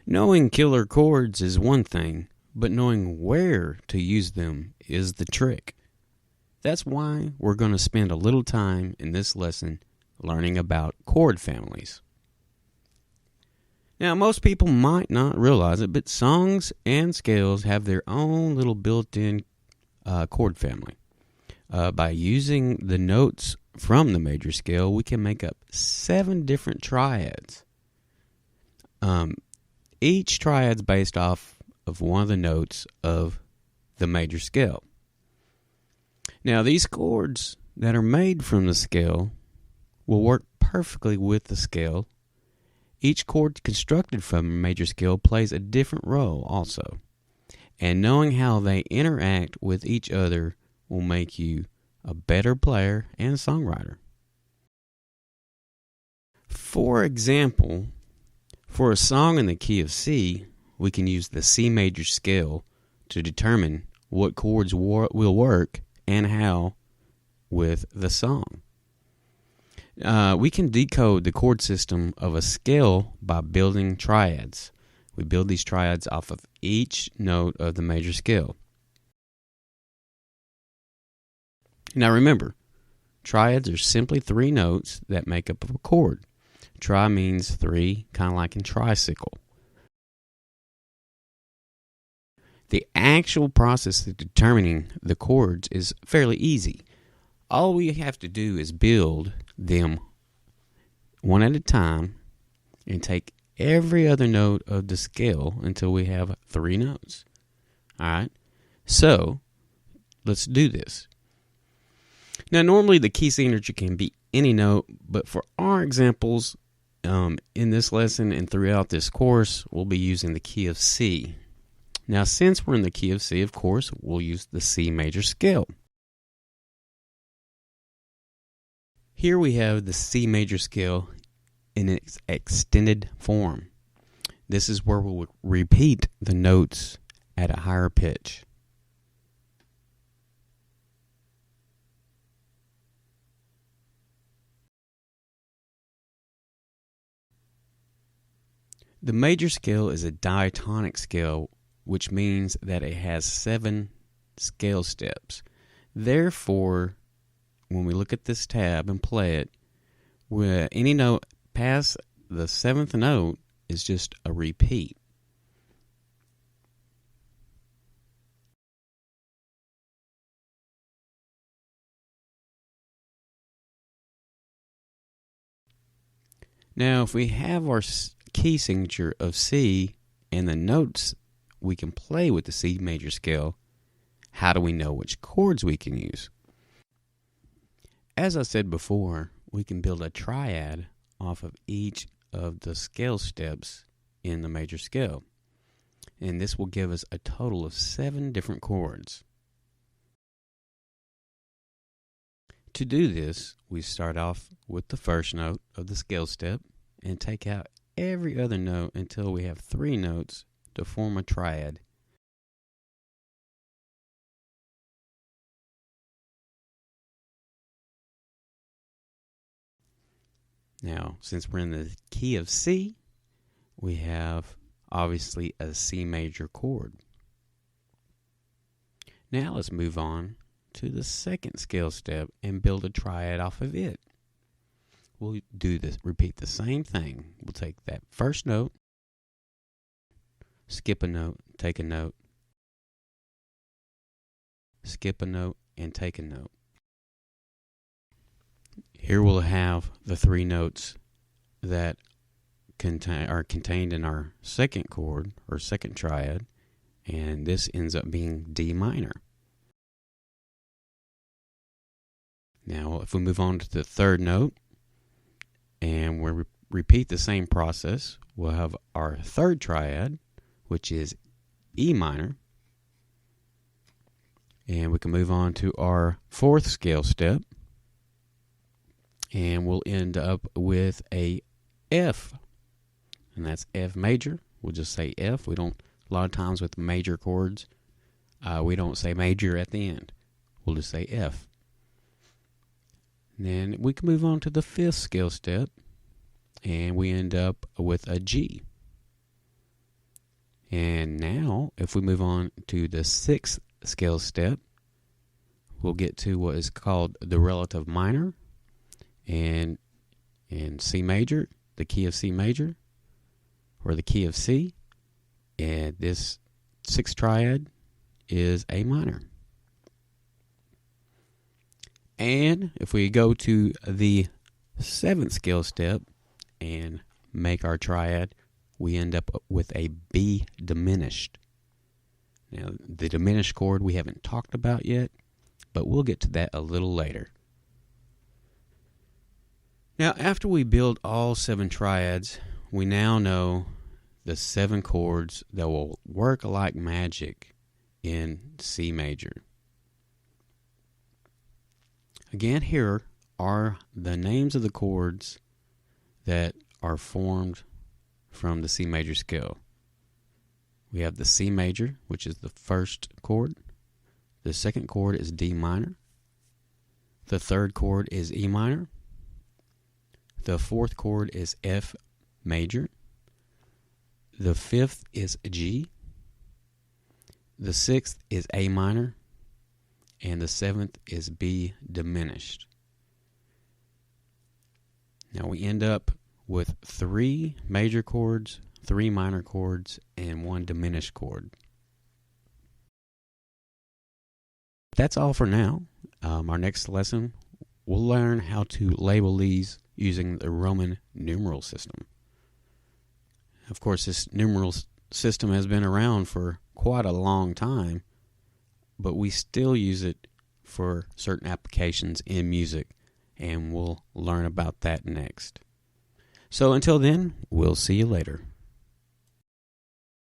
Knowing killer chords is one thing, but knowing where to use them is the trick. That's why we're going to spend a little time in this lesson learning about chord families. Now, most people might not realize it, but songs and scales have their own little built-in chord family. By using the notes from the major scale, we can make up 7 different triads. Each triad's based off of one of the notes of the major scale. Now, these chords that are made from the scale will work perfectly with the scale. Each chord constructed from a major scale plays a different role also. And knowing how they interact with each other will make you a better player and songwriter. For example, for a song in the key of C, we can use the C major scale to determine what chords will work and how with the song. We can decode the chord system of a scale by building triads. We build these triads off of each note of the major scale. Now remember, triads are simply 3 notes that make up a chord. Tri means 3, kind of like in tricycle. The actual process of determining the chords is fairly easy. All we have to do is build them one at a time and take every other note of the scale until we have 3 notes. Alright, so let's do this. Now normally the key signature can be any note, but for our examples in this lesson and throughout this course, we'll be using the key of C. Now since we're in the key of C, of course, we'll use the C major scale. Here we have the C major scale in its extended form. This is where we'll repeat the notes at a higher pitch. The major scale is a diatonic scale, which means that it has 7 scale steps. Therefore, when we look at this tab and play it, where any note past the 7th note is just a repeat. Now, if we have our key signature of C and the notes we can play with the C major scale, how do we know which chords we can use? As I said before, we can build a triad off of each of the scale steps in the major scale. And this will give us a total of 7 different chords. To do this, we start off with the first note of the scale step and take out every other note until we have 3 notes to form a triad. Now, since we're in the key of C, we have obviously a C major chord. Now let's move on to the second scale step and build a triad off of it. We'll do this, repeat the same thing. We'll take that first note, skip a note, take a note, skip a note, and take a note. Here we'll have the 3 notes that are contained in our second chord or second triad, and this ends up being D minor. Now if we move on to the third note and we repeat the same process, we'll have our third triad, which is E minor, and we can move on to our fourth scale step, and we'll end up with a F, and that's F major. We'll just say F. We don't, a lot of times with major chords, we don't say major at the end. We'll just say F. And then we can move on to the fifth scale step, and we end up with a G. And now, if we move on to the 6th scale step, we'll get to what is called the relative minor. And in C major, the key of C major, or the key of C, and this 6th triad is A minor. And if we go to the 7th scale step and make our triad, we end up with a B diminished. Now, the diminished chord we haven't talked about yet, but we'll get to that a little later. Now, after we build all 7 triads, we now know the 7 chords that will work like magic in C major. Again, here are the names of the chords that are formed from the C major scale. We have the C major, which is the first chord. The second chord is D minor. The third chord is E minor. The fourth chord is F major. The fifth is G. The sixth is A minor. And the 7th is B diminished. Now we end up with 3 major chords, 3 minor chords, and 1 diminished chord. That's all for now. Our next lesson, we'll learn how to label these using the Roman numeral system. Of course, this numeral system has been around for quite a long time, but we still use it for certain applications in music, and we'll learn about that next. So until then, we'll see you later.